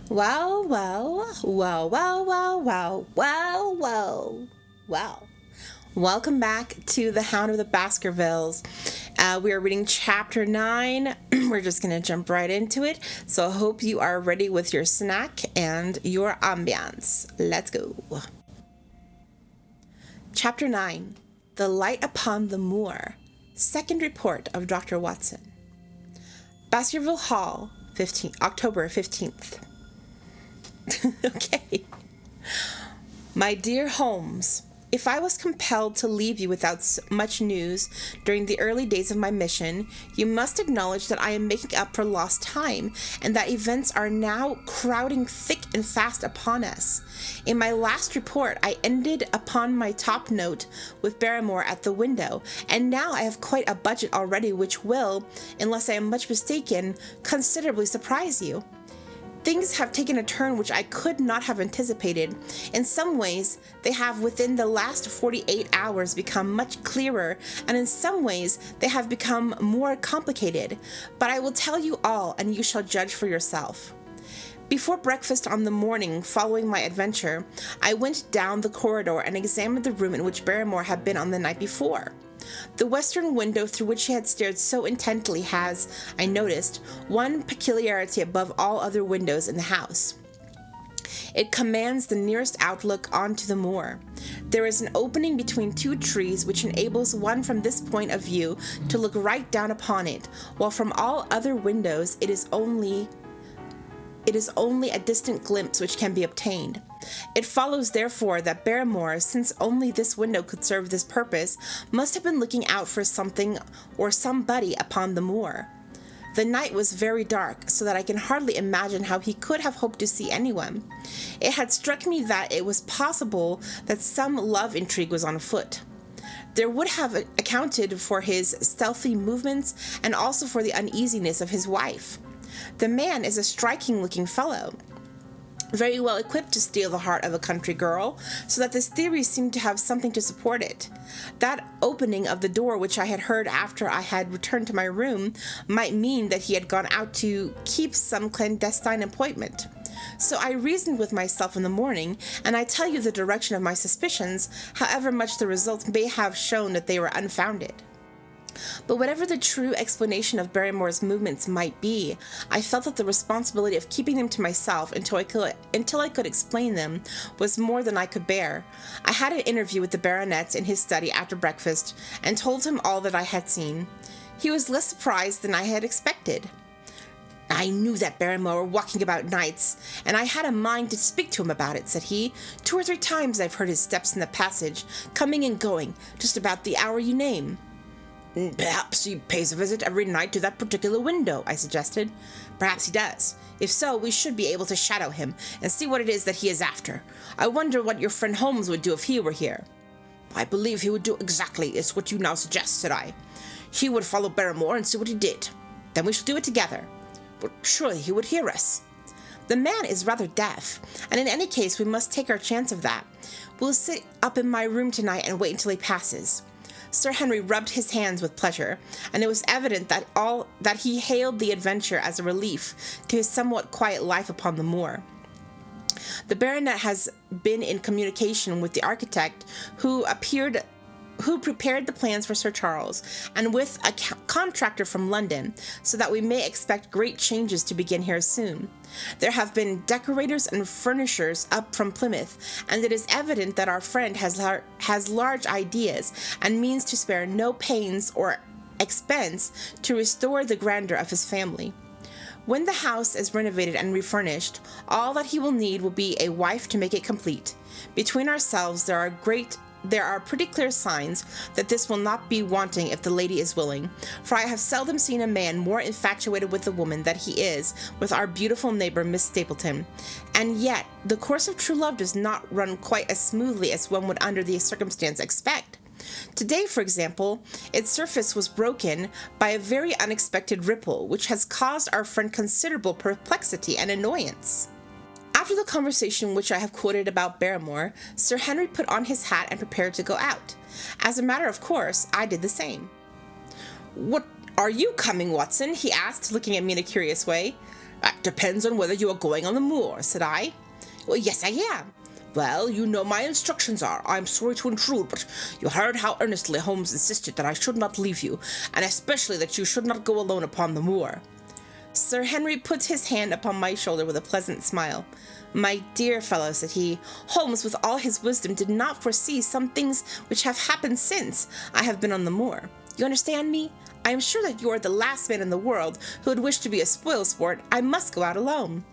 Well, well, well, well, well, well, well, well, well. Welcome back to the Hound of the Baskervilles. We are reading chapter 9. We're just going to jump right into it. So I hope you are ready with your snack and your ambiance. Let's go. Chapter 9. The Light Upon the Moor. Second report of Dr. Watson. Baskerville Hall, October 15th. Okay. My dear Holmes, if I was compelled to leave you without much news during the early days of my mission, you must acknowledge that I am making up for lost time, and that events are now crowding thick and fast upon us. In my last report, I ended upon my top note with Barrymore at the window, and now I have quite a budget already which will, unless I am much mistaken, considerably surprise you. Things have taken a turn which I could not have anticipated. In some ways, they have within the last 48 hours become much clearer, and in some ways, they have become more complicated. But I will tell you all, and you shall judge for yourself. Before breakfast on the morning following my adventure, I went down the corridor and examined the room in which Barrymore had been on the night before. The western window through which she had stared so intently has, I noticed, one peculiarity above all other windows in the house. It commands the nearest outlook onto the moor. There is an opening between two trees which enables one from this point of view to look right down upon it, while from all other windows it is only a distant glimpse which can be obtained. It follows, therefore, that Barrymore, since only this window could serve this purpose, must have been looking out for something or somebody upon the moor. The night was very dark, so that I can hardly imagine how he could have hoped to see anyone. It had struck me that it was possible that some love intrigue was on foot. There would have accounted for his stealthy movements and also for the uneasiness of his wife. The man is a striking-looking fellow, very well equipped to steal the heart of a country girl, so that this theory seemed to have something to support it. That opening of the door which I had heard after I had returned to my room might mean that he had gone out to keep some clandestine appointment. So I reasoned with myself in the morning, and I tell you the direction of my suspicions, however much the results may have shown that they were unfounded. But whatever the true explanation of Barrymore's movements might be, I felt that the responsibility of keeping them to myself until I could explain them was more than I could bear. I had an interview with the baronet in his study after breakfast, and told him all that I had seen. He was less surprised than I had expected. "I knew that Barrymore were walking about nights, and I had a mind to speak to him about it," said he. "2 or 3 times I've heard his steps in the passage, coming and going, just about the hour you name." "Perhaps he pays a visit every night to that particular window," I suggested. "Perhaps he does. If so, we should be able to shadow him and see what it is that he is after. I wonder what your friend Holmes would do if he were here." "I believe he would do exactly as what you now suggest," said I. "He would follow Barrymore and see what he did. Then we shall do it together. But surely he would hear us." "The man is rather deaf, and in any case we must take our chance of that. We'll sit up in my room tonight and wait until he passes." Sir Henry rubbed his hands with pleasure, and it was evident that he hailed the adventure as a relief to his somewhat quiet life upon the moor. The baronet has been in communication with the architect who prepared the plans for Sir Charles, and with a contractor from London, so that we may expect great changes to begin here soon. There have been decorators and furnishers up from Plymouth, and it is evident that our friend has large ideas, and means to spare no pains or expense to restore the grandeur of his family. When the house is renovated and refurnished, all that he will need will be a wife to make it complete. Between ourselves, there are pretty clear signs that this will not be wanting if the lady is willing, for I have seldom seen a man more infatuated with a woman than he is with our beautiful neighbor Miss Stapleton, and yet the course of true love does not run quite as smoothly as one would under the circumstance expect. Today, for example, its surface was broken by a very unexpected ripple, which has caused our friend considerable perplexity and annoyance. After the conversation which I have quoted about Barrymore, Sir Henry put on his hat and prepared to go out. As a matter of course, I did the same. "What, are you coming, Watson?" he asked, looking at me in a curious way. That depends on whether you are going on the moor, said I. Well, yes, I am. Well, you know my instructions are. I am sorry to intrude, but you heard how earnestly Holmes insisted that I should not leave you, and especially that you should not go alone upon the moor. Sir Henry put his hand upon my shoulder with a pleasant smile. My dear fellow, said he, Holmes, with all his wisdom, did not foresee some things which have happened since I have been on the moor. You understand me? I am sure that you are the last man in the world who would wish to be a spoil-sport. I must go out alone.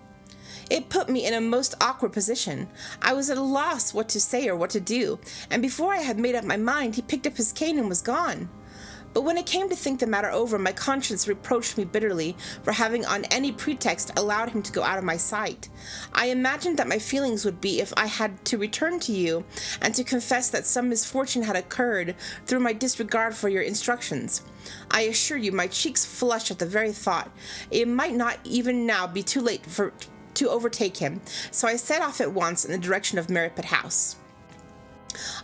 It put me in a most awkward position. I was at a loss what to say or what to do, and before I had made up my mind, he picked up his cane and was gone. But when I came to think the matter over, my conscience reproached me bitterly for having on any pretext allowed him to go out of my sight. I imagined that my feelings would be if I had to return to you and to confess that some misfortune had occurred through my disregard for your instructions. I assure you my cheeks flushed at the very thought. It might not even now be too late to overtake him, so I set off at once in the direction of Merripit House.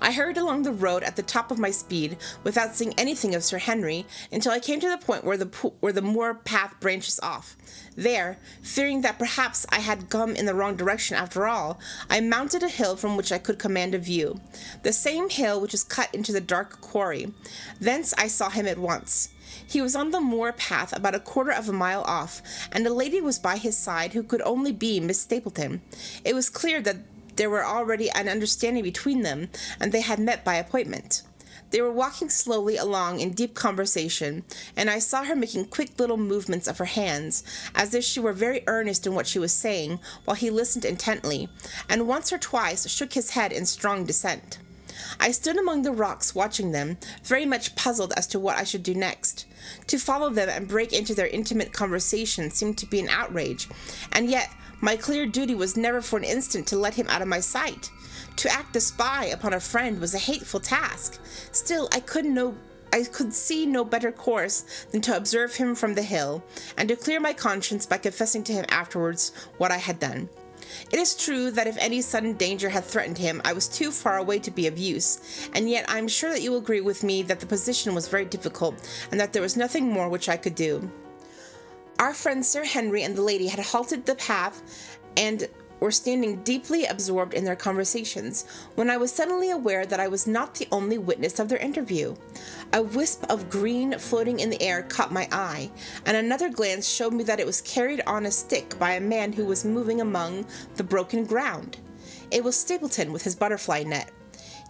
I hurried along the road at the top of my speed, without seeing anything of Sir Henry, until I came to the point where the moor path branches off. There, fearing that perhaps I had come in the wrong direction after all, I mounted a hill from which I could command a view, the same hill which is cut into the dark quarry. Thence I saw him at once. He was on the moor path about a quarter of a mile off, and a lady was by his side who could only be Miss Stapleton. It was clear that there were already an understanding between them, and they had met by appointment. They were walking slowly along in deep conversation, and I saw her making quick little movements of her hands, as if she were very earnest in what she was saying, while he listened intently, and once or twice shook his head in strong dissent. I stood among the rocks watching them, very much puzzled as to what I should do next. To follow them and break into their intimate conversation seemed to be an outrage, and yet my clear duty was never for an instant to let him out of my sight. To act the spy upon a friend was a hateful task. Still, I could see no better course than to observe him from the hill, and to clear my conscience by confessing to him afterwards what I had done. It is true that if any sudden danger had threatened him, I was too far away to be of use, and yet I am sure that you will agree with me that the position was very difficult, and that there was nothing more which I could do. Our friend Sir Henry and the lady had halted the path, and were standing deeply absorbed in their conversations, when I was suddenly aware that I was not the only witness of their interview. A wisp of green floating in the air caught my eye, and another glance showed me that it was carried on a stick by a man who was moving among the broken ground. It was Stapleton with his butterfly net.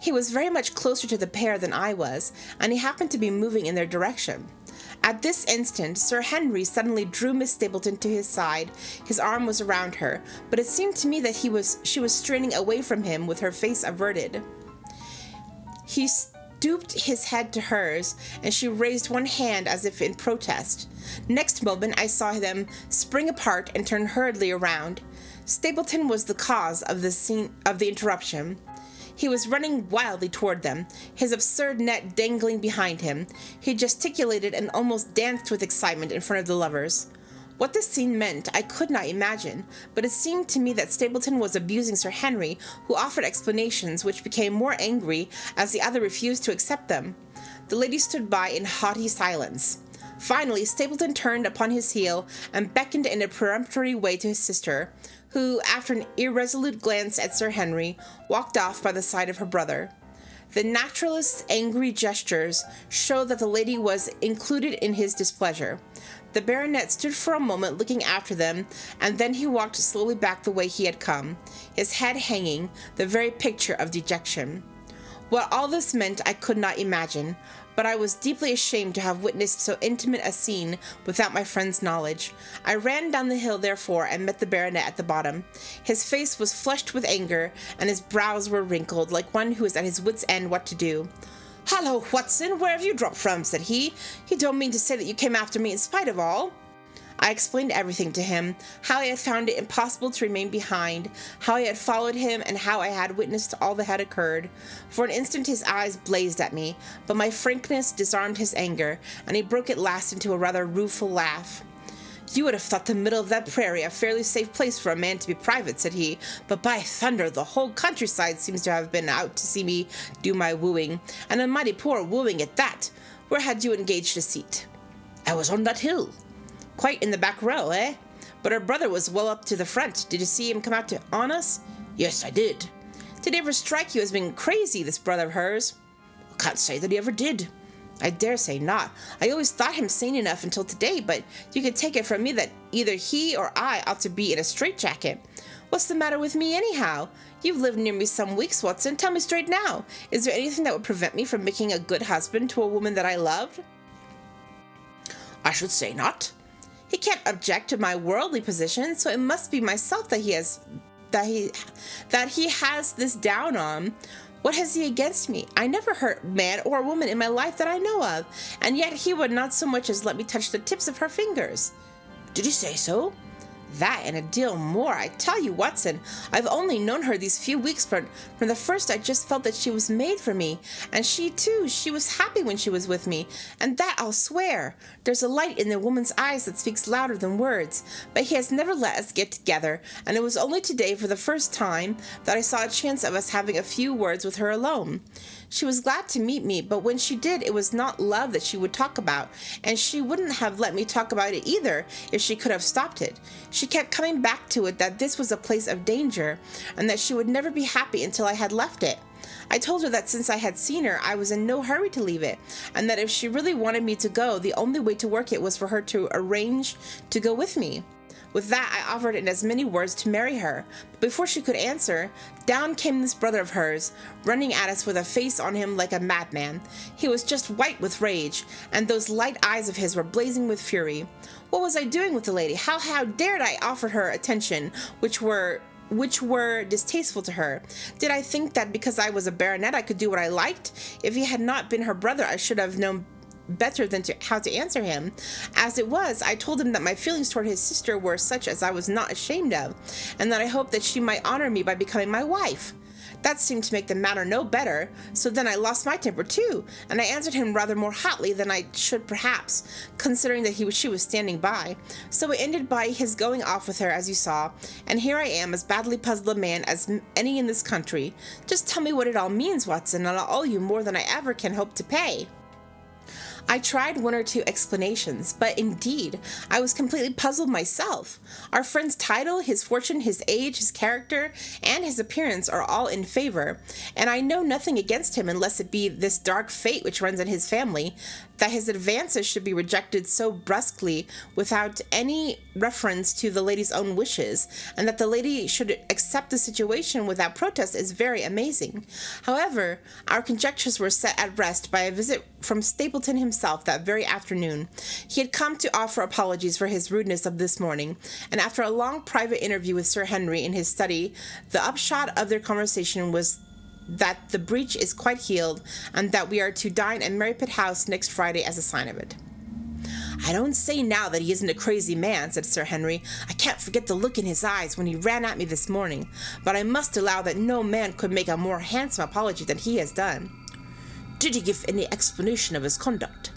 He was very much closer to the pair than I was, and he happened to be moving in their direction. At this instant, Sir Henry suddenly drew Miss Stapleton to his side. His arm was around her, but it seemed to me that she was straining away from him with her face averted. He stooped his head to hers, and she raised one hand as if in protest. Next moment I saw them spring apart and turn hurriedly around. Stapleton was the cause of the interruption. He was running wildly toward them, his absurd net dangling behind him. He gesticulated and almost danced with excitement in front of the lovers. What this scene meant I could not imagine, but it seemed to me that Stapleton was abusing Sir Henry, who offered explanations which became more angry as the other refused to accept them. The lady stood by in haughty silence. Finally, Stapleton turned upon his heel and beckoned in a peremptory way to his sister, who, after an irresolute glance at Sir Henry, walked off by the side of her brother. The naturalist's angry gestures showed that the lady was included in his displeasure. The baronet stood for a moment looking after them, and then he walked slowly back the way he had come, his head hanging, the very picture of dejection. What all this meant I could not imagine, but I was deeply ashamed to have witnessed so intimate a scene without my friend's knowledge. I ran down the hill, therefore, and met the baronet at the bottom. His face was flushed with anger, and his brows were wrinkled, like one who is at his wit's end what to do. "Hallo, Watson, where have you dropped from?" said he. "You don't mean to say that you came after me in spite of all?" I explained everything to him, how I had found it impossible to remain behind, how I had followed him, and how I had witnessed all that had occurred. For an instant his eyes blazed at me, but my frankness disarmed his anger, and he broke at last into a rather rueful laugh. "You would have thought the middle of that prairie a fairly safe place for a man to be private," said he, "but by thunder, the whole countryside seems to have been out to see me do my wooing, and a mighty poor wooing at that. Where had you engaged a seat?" "I was on that hill." "Quite in the back row, eh?" but her brother was well up to the front. Did you see him come out on us?" "Yes, I did." "Did he ever strike you as being crazy, this brother of hers?" "I can't say that he ever did." "I dare say not. I always thought him sane enough until today, but you can take it from me that either he or I ought to be in a straitjacket. What's the matter with me, anyhow? You've lived near me some weeks, Watson. Tell me straight now. Is there anything that would prevent me from making a good husband to a woman that I loved?" "I should say not." "He can't object to my worldly position, so it must be myself that he has this down on. What has he against me? I never hurt man or woman in my life that I know of, and yet he would not so much as let me touch the tips of her fingers." "Did he say so?" "That and a deal more. I tell you, Watson, I've only known her these few weeks, but from the first I just felt that she was made for me. And she, too, she was happy when she was with me, and that I'll swear. There's a light in the woman's eyes that speaks louder than words. But he has never let us get together, and it was only today for the first time that I saw a chance of us having a few words with her alone. She was glad to meet me, but when she did, it was not love that she would talk about, and she wouldn't have let me talk about it either if she could have stopped it. She kept coming back to it that this was a place of danger, and that she would never be happy until I had left it. I told her that since I had seen her, I was in no hurry to leave it, and that if she really wanted me to go, the only way to work it was for her to arrange to go with me. With that, I offered in as many words to marry her, but before she could answer, down came this brother of hers, running at us with a face on him like a madman. He was just white with rage, and those light eyes of his were blazing with fury. What was I doing with the lady? How dared I offer her attention, which were distasteful to her? Did I think that because I was a baronet I could do what I liked? If he had not been her brother, I should have known better than how to answer him. As it was, I told him that my feelings toward his sister were such as I was not ashamed of, and that I hoped that she might honor me by becoming my wife. That seemed to make the matter no better, so then I lost my temper too, and I answered him rather more hotly than I should perhaps, considering that she was standing by. So it ended by his going off with her, as you saw, and here I am, as badly puzzled a man as any in this country. Just tell me what it all means, Watson, and I'll owe you more than I ever can hope to pay." I tried one or two explanations, but indeed, I was completely puzzled myself. Our friend's title, his fortune, his age, his character, and his appearance are all in favor, and I know nothing against him unless it be this dark fate which runs in his family, that his advances should be rejected so brusquely without any reference to the lady's own wishes, and that the lady should accept the situation without protest is very amazing. However, our conjectures were set at rest by a visit from Stapleton himself that very afternoon. He had come to offer apologies for his rudeness of this morning, and after a long private interview with Sir Henry in his study, the upshot of their conversation was that the breach is quite healed, and that we are to dine at Merripit House next Friday as a sign of it. "I don't say now that he isn't a crazy man," said Sir Henry. "I can't forget the look in his eyes when he ran at me this morning, but I must allow that no man could make a more handsome apology than he has done." "Did he give any explanation of his conduct?"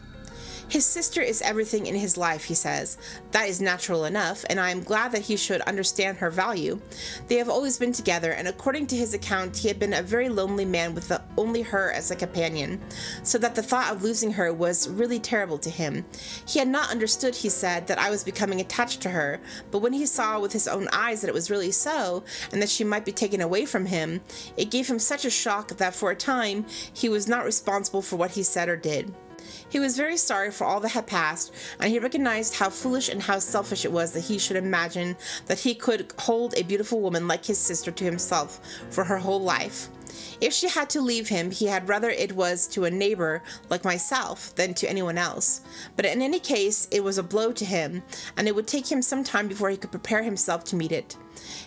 "His sister is everything in his life, he says. That is natural enough, and I am glad that he should understand her value. They have always been together, and according to his account he had been a very lonely man with only her as a companion, so that the thought of losing her was really terrible to him. He had not understood, he said, that I was becoming attached to her, but when he saw with his own eyes that it was really so, and that she might be taken away from him, it gave him such a shock that for a time he was not responsible for what he said or did. He was very sorry for all that had passed, and he recognized how foolish and how selfish it was that he should imagine that he could hold a beautiful woman like his sister to himself for her whole life. If she had to leave him, he had rather it was to a neighbor like myself than to anyone else. But in any case, it was a blow to him, and it would take him some time before he could prepare himself to meet it.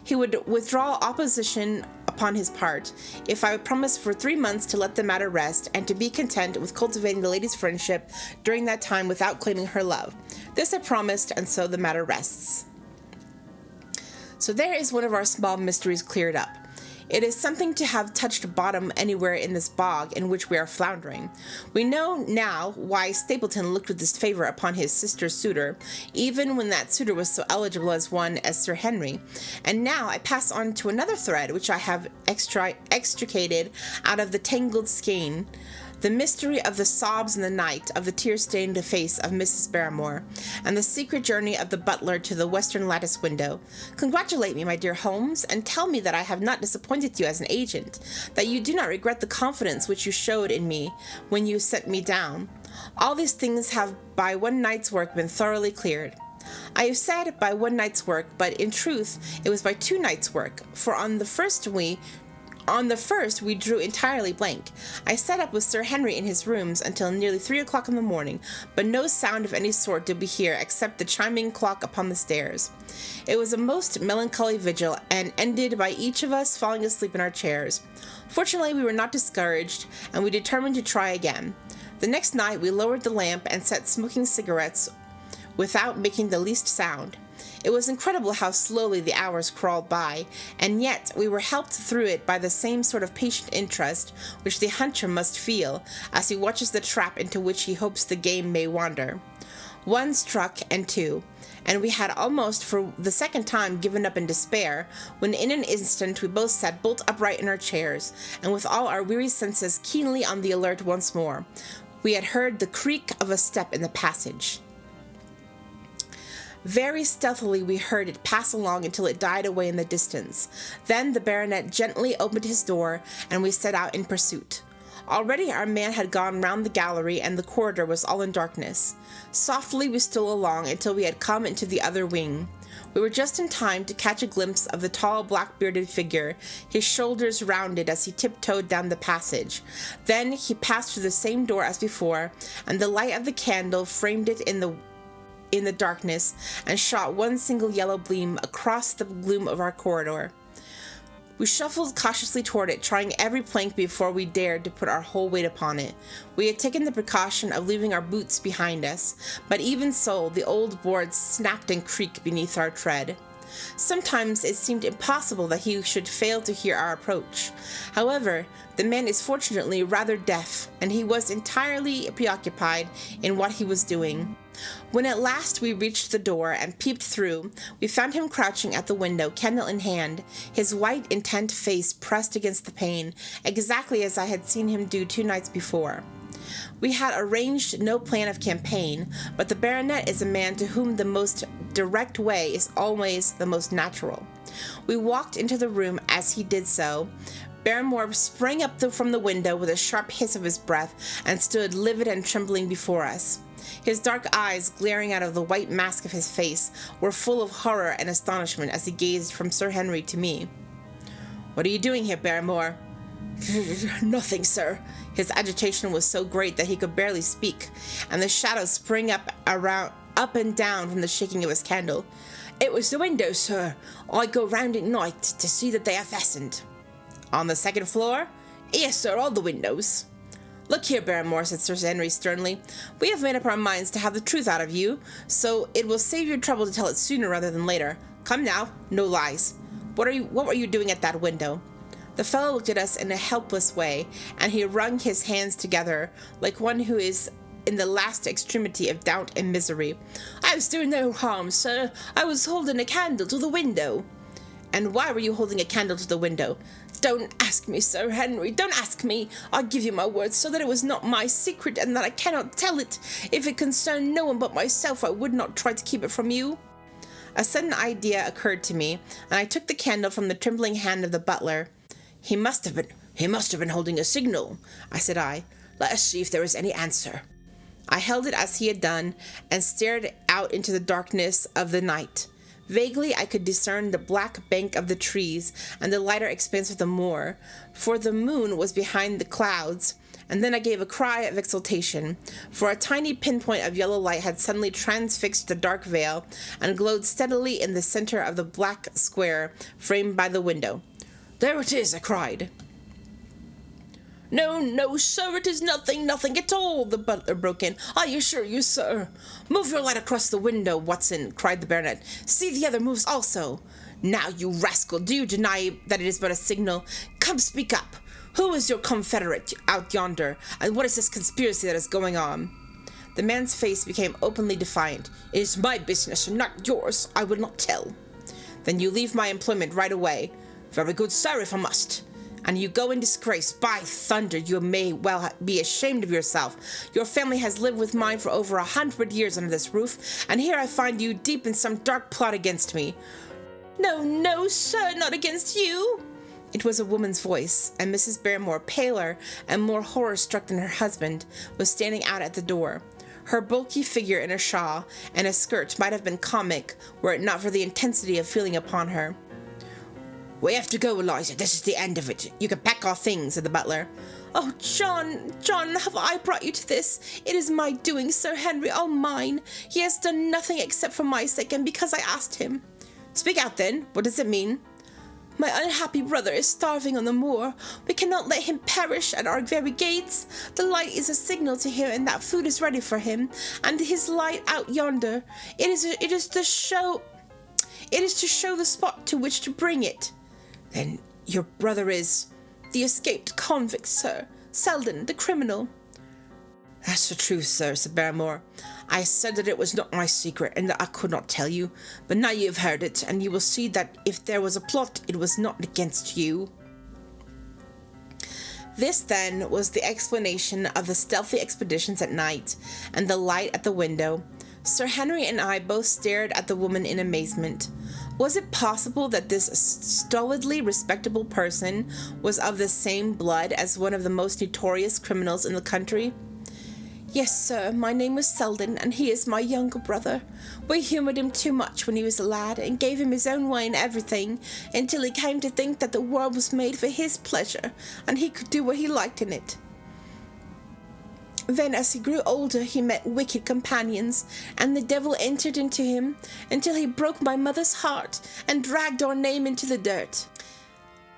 He would withdraw opposition upon his part, if I would promise for 3 months to let the matter rest, and to be content with cultivating the lady's friendship during that time without claiming her love. This I promised, and so the matter rests. So there is one of our small mysteries cleared up. It is something to have touched bottom anywhere in this bog in which we are floundering. We know now why Stapleton looked with disfavor upon his sister's suitor, even when that suitor was so eligible as one as Sir Henry. And now I pass on to another thread which I have extricated out of the tangled skein. The mystery of the sobs in the night, of the tear-stained face of Mrs. Barrymore, and the secret journey of the butler to the western lattice window. Congratulate me, my dear Holmes, and tell me that I have not disappointed you as an agent, that you do not regret the confidence which you showed in me when you sent me down. All these things have by one night's work been thoroughly cleared. I have said by one night's work, but in truth it was by 2 nights' work, for on the first we drew entirely blank. I sat up with Sir Henry in his rooms until nearly 3 o'clock in the morning, but no sound of any sort did we hear except the chiming clock upon the stairs. It was a most melancholy vigil, and ended by each of us falling asleep in our chairs. Fortunately, we were not discouraged, and we determined to try again. The next night we lowered the lamp and sat smoking cigarettes without making the least sound. It was incredible how slowly the hours crawled by, and yet we were helped through it by the same sort of patient interest which the hunter must feel as he watches the trap into which he hopes the game may wander. 1 struck, and 2, and we had almost for the second time given up in despair, when in an instant we both sat bolt upright in our chairs, and with all our weary senses keenly on the alert once more. We had heard the creak of a step in the passage. Very stealthily we heard it pass along until it died away in the distance. Then the baronet gently opened his door, and we set out in pursuit. Already our man had gone round the gallery, and the corridor was all in darkness. Softly we stole along until we had come into the other wing. We were just in time to catch a glimpse of the tall black-bearded figure, his shoulders rounded as he tiptoed down the passage. Then he passed through the same door as before, and the light of the candle framed it in the darkness, and shot one single yellow gleam across the gloom of our corridor. We shuffled cautiously toward it, trying every plank before we dared to put our whole weight upon it. We had taken the precaution of leaving our boots behind us, but even so the old boards snapped and creaked beneath our tread. Sometimes it seemed impossible that he should fail to hear our approach. However, the man is fortunately rather deaf, and he was entirely preoccupied in what he was doing. When at last we reached the door and peeped through, we found him crouching at the window, candle in hand, his white, intent face pressed against the pane, exactly as I had seen him do 2 nights before. We had arranged no plan of campaign, but the baronet is a man to whom the most direct way is always the most natural. We walked into the room. As he did so, Barrymore sprang up from the window with a sharp hiss of his breath, and stood livid and trembling before us. His dark eyes, glaring out of the white mask of his face, were full of horror and astonishment as he gazed from Sir Henry to me. "What are you doing here, Barrymore?" "Nothing, sir." His agitation was so great that he could barely speak, and the shadows sprang up and down from the shaking of his candle. "It was the windows, sir. I go round at night to see that they are fastened." "On the 2nd floor?" "Yes, sir, all the windows." "Look here, Barrymore," said Sir Henry sternly, "we have made up our minds to have the truth out of you, so it will save you trouble to tell it sooner rather than later. Come now, no lies. What were you doing at that window?" The fellow looked at us in a helpless way, and he wrung his hands together like one who is in the last extremity of doubt and misery. "I was doing no harm, sir. I was holding a candle to the window." "And why were you holding a candle to the window?" "Don't ask me, Sir Henry, don't ask me. I give you my word, sir, that it was not my secret, and that I cannot tell it. If it concerned no one but myself, I would not try to keep it from you." A sudden idea occurred to me, and I took the candle from the trembling hand of the butler. He must have been holding a signal," said I. "Let us see if there is any answer." I held it as he had done, and stared out into the darkness of the night. Vaguely I could discern the black bank of the trees and the lighter expanse of the moor, for the moon was behind the clouds, and then I gave a cry of exultation, for a tiny pinpoint of yellow light had suddenly transfixed the dark veil, and glowed steadily in the center of the black square framed by the window. "There it is!" I cried. "No, no, sir, it is nothing at all," the butler broke in. "I assure you, sir." "Move your light across the window, Watson," cried the baronet. "See, the other moves also. Now, you rascal, do you deny that it is but a signal? Come, speak up. Who is your confederate out yonder, and what is this conspiracy that is going on?" The man's face became openly defiant. "It is my business, and not yours. I will not tell." "Then you leave my employment right away." "Very good, sir, if I must." and you go in disgrace. By thunder, you may well be ashamed of yourself. Your family has lived with mine for over 100 years under this roof, and here I find you deep in some dark plot against me. No, no, sir, not against you. It was a woman's voice, and Mrs. Barrymore, paler and more horror-struck than her husband, was standing out at the door. Her bulky figure in a shawl and a skirt might have been comic were it not for the intensity of feeling upon her. We have to go, Eliza. This is the end of it. You can pack our things, said the butler. Oh, John, John, have I brought you to this? It is my doing, Sir Henry, all mine. He has done nothing except for my sake and because I asked him. Speak out, then. What does it mean? My unhappy brother is starving on the moor. We cannot let him perish at our very gates. The light is a signal to him, and that food is ready for him, and his light out yonder. It is to show the spot to which to bring it. Then your brother is the escaped convict, sir. Selden, the criminal. That's the truth, sir, said Barrymore. I said that it was not my secret, and that I could not tell you, but now you have heard it, and you will see that if there was a plot, it was not against you. This, then, was the explanation of the stealthy expeditions at night, and the light at the window. Sir Henry and I both stared at the woman in amazement. Was it possible that this stolidly respectable person was of the same blood as one of the most notorious criminals in the country? Yes, sir, my name was Selden, and he is my younger brother. We humoured him too much when he was a lad, and gave him his own way in everything, until he came to think that the world was made for his pleasure, and he could do what he liked in it. Then, as he grew older, he met wicked companions, and the devil entered into him, until he broke my mother's heart, and dragged our name into the dirt.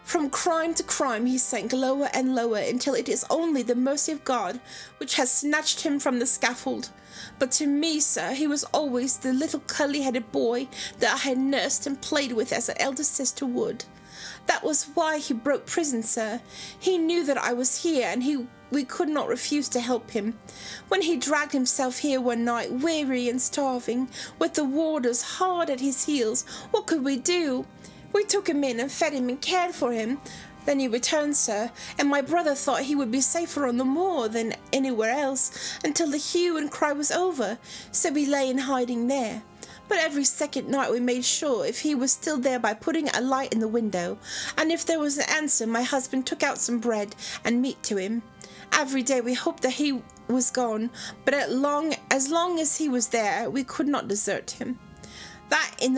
From crime to crime he sank lower and lower, until it is only the mercy of God which has snatched him from the scaffold. But to me, sir, he was always the little curly-headed boy that I had nursed and played with as an elder sister would. That was why he broke prison, sir. He knew that I was here, and we could not refuse to help him. When he dragged himself here one night, weary and starving, with the warders hard at his heels, what could we do? We took him in and fed him and cared for him. Then he returned, sir, and my brother thought he would be safer on the moor than anywhere else until the hue and cry was over, so we lay in hiding there. But every second night we made sure if he was still there by putting a light in the window, and if there was an answer, my husband took out some bread and meat to him. Every day we hoped that he was gone, but as long as he was there, we could not desert him. That is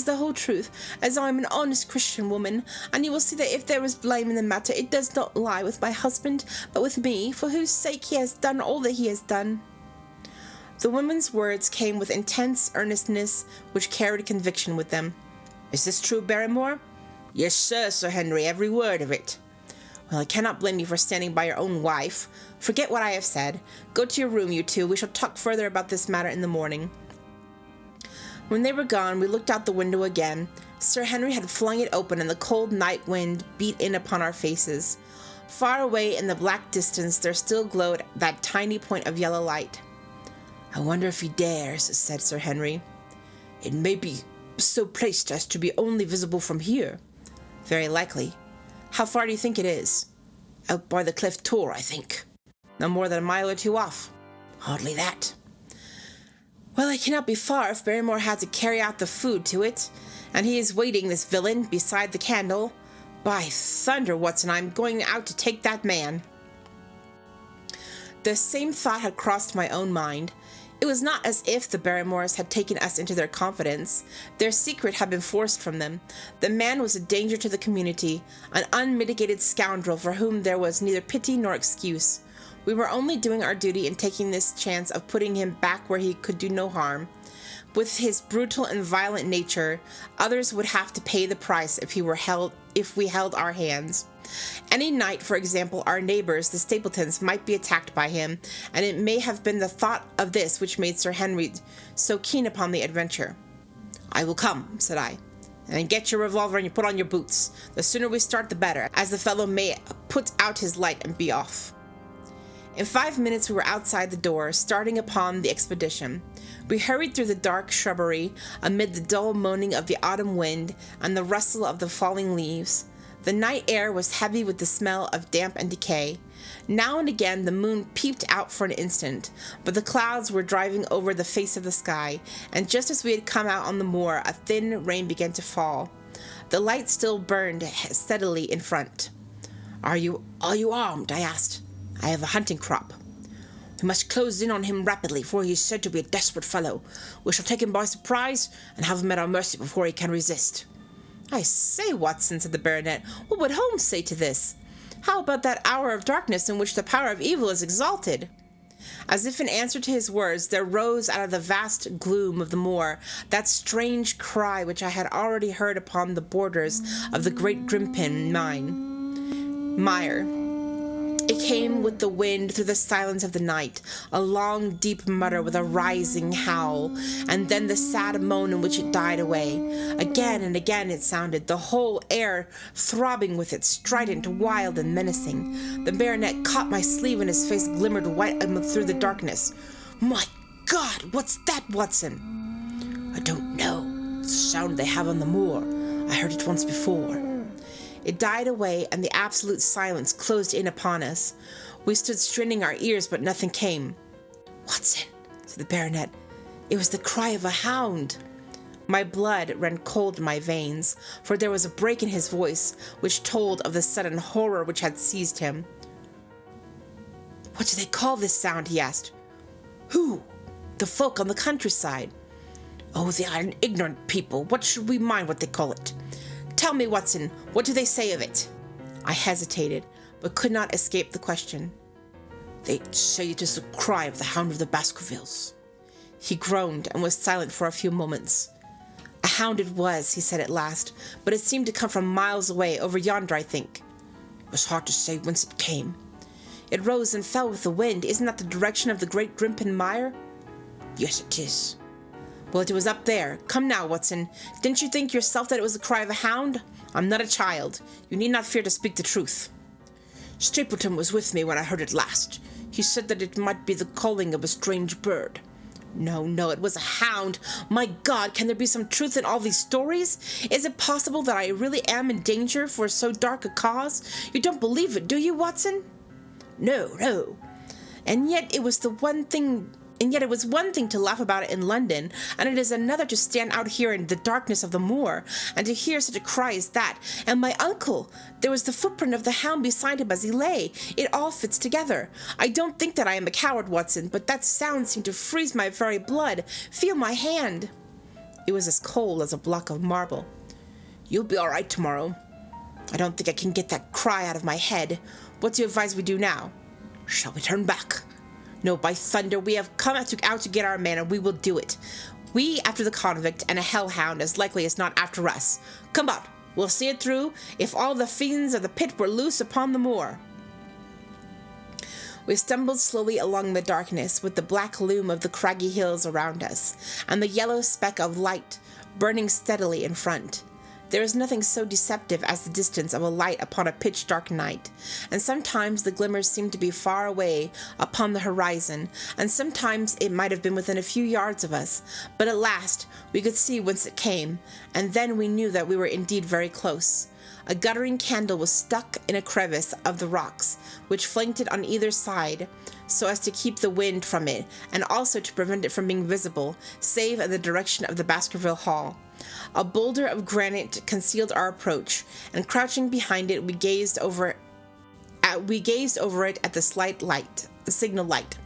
the whole truth, as I am an honest Christian woman, and you will see that if there is blame in the matter, it does not lie with my husband, but with me, for whose sake he has done all that he has done. The woman's words came with intense earnestness, which carried conviction with them. Is this true, Barrymore? Yes, Sir Henry, every word of it. Well, I cannot blame you for standing by your own wife. Forget what I have said. Go to your room, you two. We shall talk further about this matter in the morning. When they were gone, we looked out the window again. Sir Henry had flung it open, and the cold night wind beat in upon our faces. Far away in the black distance there still glowed that tiny point of yellow light. I wonder if he dares, said Sir Henry. It may be so placed as to be only visible from here. Very likely. How far do you think it is? Out by the cliff Tor, I think. No more than a mile or two off. Hardly that. Well, it cannot be far if Barrymore had to carry out the food to it, and he is waiting, this villain, beside the candle. By thunder, Watson, I'm going out to take that man. The same thought had crossed my own mind. It was not as if the Barrymores had taken us into their confidence. Their secret had been forced from them. The man was a danger to the community, an unmitigated scoundrel for whom there was neither pity nor excuse. We were only doing our duty in taking this chance of putting him back where he could do no harm. With his brutal and violent nature, others would have to pay the price if we held our hands. Any night, for example, our neighbors, the Stapletons, might be attacked by him, and it may have been the thought of this which made Sir Henry so keen upon the adventure. I will come, said I. And get your revolver and you put on your boots. The sooner we start, the better, as the fellow may put out his light and be off. In 5 minutes we were outside the door, starting upon the expedition. We hurried through the dark shrubbery, amid the dull moaning of the autumn wind and the rustle of the falling leaves. The night air was heavy with the smell of damp and decay. Now and again the moon peeped out for an instant, but the clouds were driving over the face of the sky, and just as we had come out on the moor, a thin rain began to fall. The light still burned steadily in front. Are you armed?" I asked. "I have a hunting crop." "We must close in on him rapidly, for he is said to be a desperate fellow. We shall take him by surprise, and have him at our mercy before he can resist." "I say, Watson," said the baronet, "what would Holmes say to this? How about that hour of darkness in which the power of evil is exalted?" As if in answer to his words, there rose out of the vast gloom of the moor that strange cry which I had already heard upon the borders of the great Grimpen mire. It came with the wind through the silence of the night, a long deep mutter with a rising howl, and then the sad moan in which it died away. Again and again it sounded, the whole air throbbing with it, strident, wild, and menacing. The baronet caught my sleeve and his face glimmered white through the darkness. "My God, what's that, Watson?" "I don't know. It's a sound they have on the moor. I heard it once before." It died away, and the absolute silence closed in upon us. We stood straining our ears, but nothing came. "Watson," said the baronet, "it was the cry of a hound." My blood ran cold in my veins, for there was a break in his voice which told of the sudden horror which had seized him. "What do they call this sound?" he asked. "Who?" "The folk on the countryside." "Oh, they are an ignorant people. What should we mind what they call it? Tell me, Watson, what do they say of it?" I hesitated, but could not escape the question. "They say it is the cry of the Hound of the Baskervilles." He groaned and was silent for a few moments. "A hound it was," he said at last, "but it seemed to come from miles away, over yonder, I think." "It was hard to say whence it came." "It rose and fell with the wind. Isn't that the direction of the great Grimpen mire?" "Yes, it is." "Well, it was up there. Come now, Watson. Didn't you think yourself that it was the cry of a hound? I'm not a child. You need not fear to speak the truth." "Stapleton was with me when I heard it last. He said that it might be the calling of a strange bird." No, it was a hound. My God, can there be some truth in all these stories? Is it possible that I really am in danger for so dark a cause? You don't believe it, do you, Watson?" No. And yet it was one thing to laugh about it in London, and it is another to stand out here in the darkness of the moor, and to hear such a cry as that. And my uncle! There was the footprint of the hound beside him as he lay. It all fits together. I don't think that I am a coward, Watson, but that sound seemed to freeze my very blood. Feel my hand." It was as cold as a block of marble. "You'll be all right tomorrow." "I don't think I can get that cry out of my head. What do you advise we do now?" "Shall we turn back?" "No, by thunder, we have come out to get our man, and we will do it. We after the convict, and a hellhound as likely as not after us. Come out, we'll see it through, if all the fiends of the pit were loose upon the moor." We stumbled slowly along the darkness, with the black loom of the craggy hills around us, and the yellow speck of light burning steadily in front. There is nothing so deceptive as the distance of a light upon a pitch-dark night, and sometimes the glimmers seemed to be far away upon the horizon, and sometimes it might have been within a few yards of us, but at last we could see whence it came, and then we knew that we were indeed very close. A guttering candle was stuck in a crevice of the rocks, which flanked it on either side, so as to keep the wind from it, and also to prevent it from being visible, save in the direction of the Baskerville Hall. A boulder of granite concealed our approach, and crouching behind it, we gazed over it at the signal light.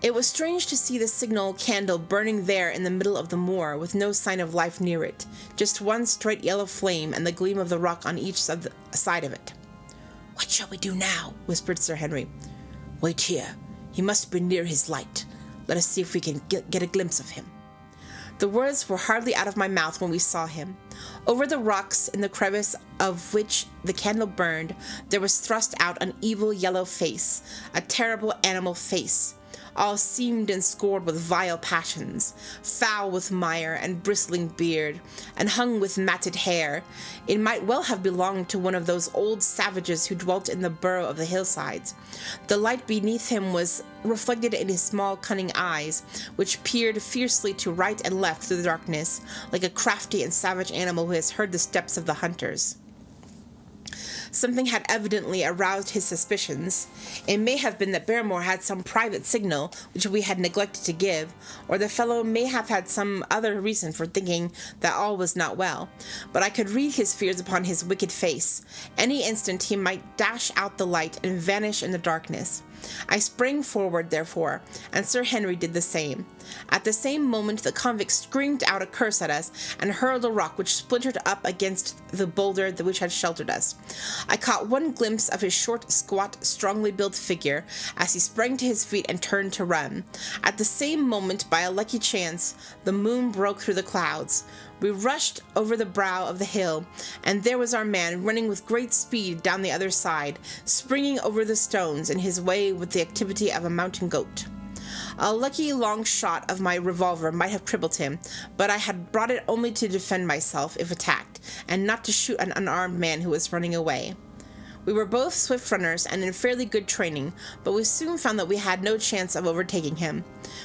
It was strange to see the signal candle burning there in the middle of the moor, with no sign of life near it, just one straight yellow flame and the gleam of the rock on each side of it. "What shall we do now?" whispered Sir Henry. "Wait here. He must be near his light. Let us see if we can get a glimpse of him." The words were hardly out of my mouth when we saw him. Over the rocks, in the crevice of which the candle burned, there was thrust out an evil yellow face, a terrible animal face, all seamed and scored with vile passions, foul with mire and bristling beard, and hung with matted hair. It might well have belonged to one of those old savages who dwelt in the burrow of the hillsides. The light beneath him was reflected in his small cunning eyes, which peered fiercely to right and left through the darkness, like a crafty and savage animal who has heard the steps of the hunters. Something had evidently aroused his suspicions. It may have been that Barrymore had some private signal which we had neglected to give, or the fellow may have had some other reason for thinking that all was not well, but I could read his fears upon his wicked face. Any instant he might dash out the light and vanish in the darkness. I sprang forward, therefore, and Sir Henry did the same. At the same moment the convict screamed out a curse at us and hurled a rock which splintered up against the boulder which had sheltered us. I caught one glimpse of his short, squat, strongly built figure as he sprang to his feet and turned to run. At the same moment, by a lucky chance, the moon broke through the clouds. We rushed over the brow of the hill, and there was our man running with great speed down the other side, springing over the stones in his way with the activity of a mountain goat. A lucky long shot of my revolver might have crippled him, but I had brought it only to defend myself if attacked, and not to shoot an unarmed man who was running away. We were both swift runners and in fairly good training, but we soon found that we had no chance of overtaking him.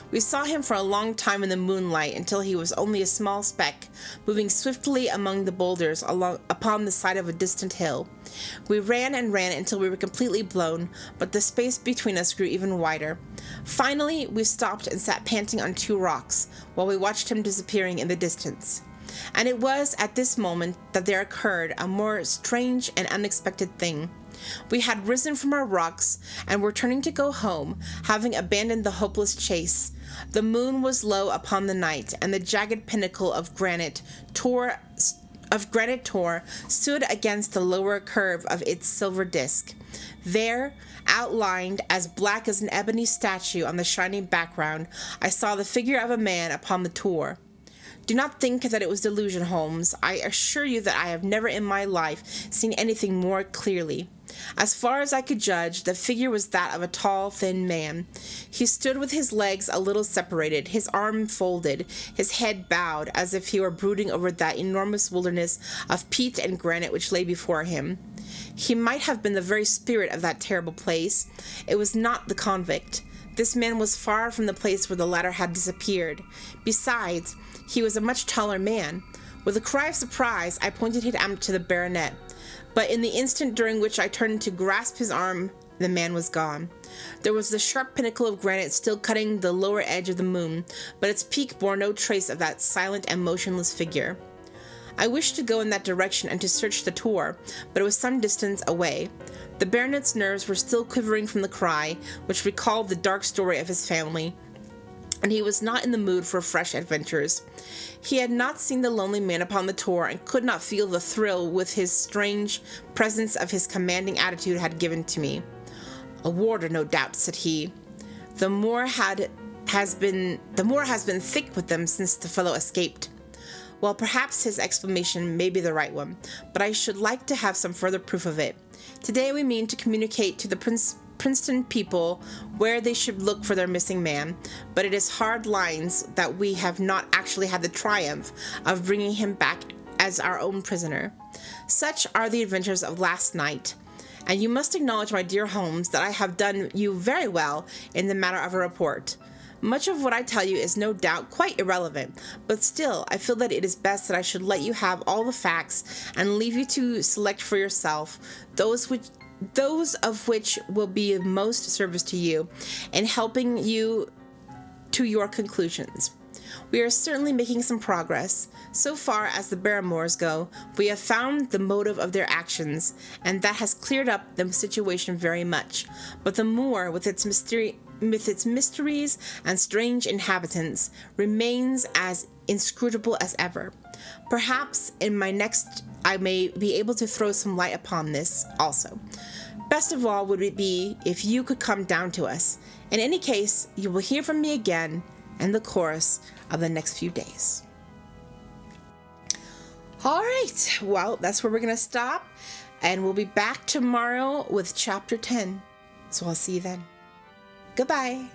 We saw him for a long time in the moonlight until he was only a small speck, moving swiftly among the boulders upon the side of a distant hill. We ran and ran until we were completely blown, but the space between us grew even wider. Finally, we stopped and sat panting on two rocks, while we watched him disappearing in the distance. And it was at this moment that there occurred a more strange and unexpected thing. We had risen from our rocks and were turning to go home, having abandoned the hopeless chase. The moon was low upon the night, and the jagged pinnacle of granite tore stood against the lower curve of its silver disk. There, outlined as black as an ebony statue on the shining background, I saw the figure of a man upon the tor. Do not think that it was delusion, Holmes. I assure you that I have never in my life seen anything more clearly. As far as I could judge, the figure was that of a tall, thin man. He stood with his legs a little separated, his arm folded, his head bowed, as if he were brooding over that enormous wilderness of peat and granite which lay before him. He might have been the very spirit of that terrible place. It was not the convict. This man was far from the place where the latter had disappeared. Besides, he was a much taller man. With a cry of surprise, I pointed him out to the baronet, but in the instant during which I turned to grasp his arm, the man was gone. There was the sharp pinnacle of granite still cutting the lower edge of the moon, but its peak bore no trace of that silent and motionless figure. I wished to go in that direction and to search the tor, but it was some distance away. The baronet's nerves were still quivering from the cry, which recalled the dark story of his family, and he was not in the mood for fresh adventures. He had not seen the lonely man upon the tor and could not feel the thrill with his strange presence of his commanding attitude had given to me. "A warder, no doubt," said he. The moor has been thick with them since the fellow escaped." Well, perhaps his explanation may be the right one, but I should like to have some further proof of it. Today we mean to communicate to the Princeton people where they should look for their missing man, but it is hard lines that we have not actually had the triumph of bringing him back as our own prisoner. Such are the adventures of last night, and you must acknowledge, my dear Holmes, that I have done you very well in the matter of a report. Much of what I tell you is no doubt quite irrelevant, but still I feel that it is best that I should let you have all the facts and leave you to select for yourself those of which will be of most service to you in helping you to your conclusions. We are certainly making some progress. So far as the Barrymores go, we have found the motive of their actions, and that has cleared up the situation very much. But the moor, with its mysteries and strange inhabitants, remains as inscrutable as ever. Perhaps in my next I may be able to throw some light upon this also. Best of all would it be if you could come down to us. In any case, you will hear from me again in the course of the next few days. All right, well, that's where we're going to stop, and we'll be back tomorrow with Chapter 10. So I'll see you then. Goodbye.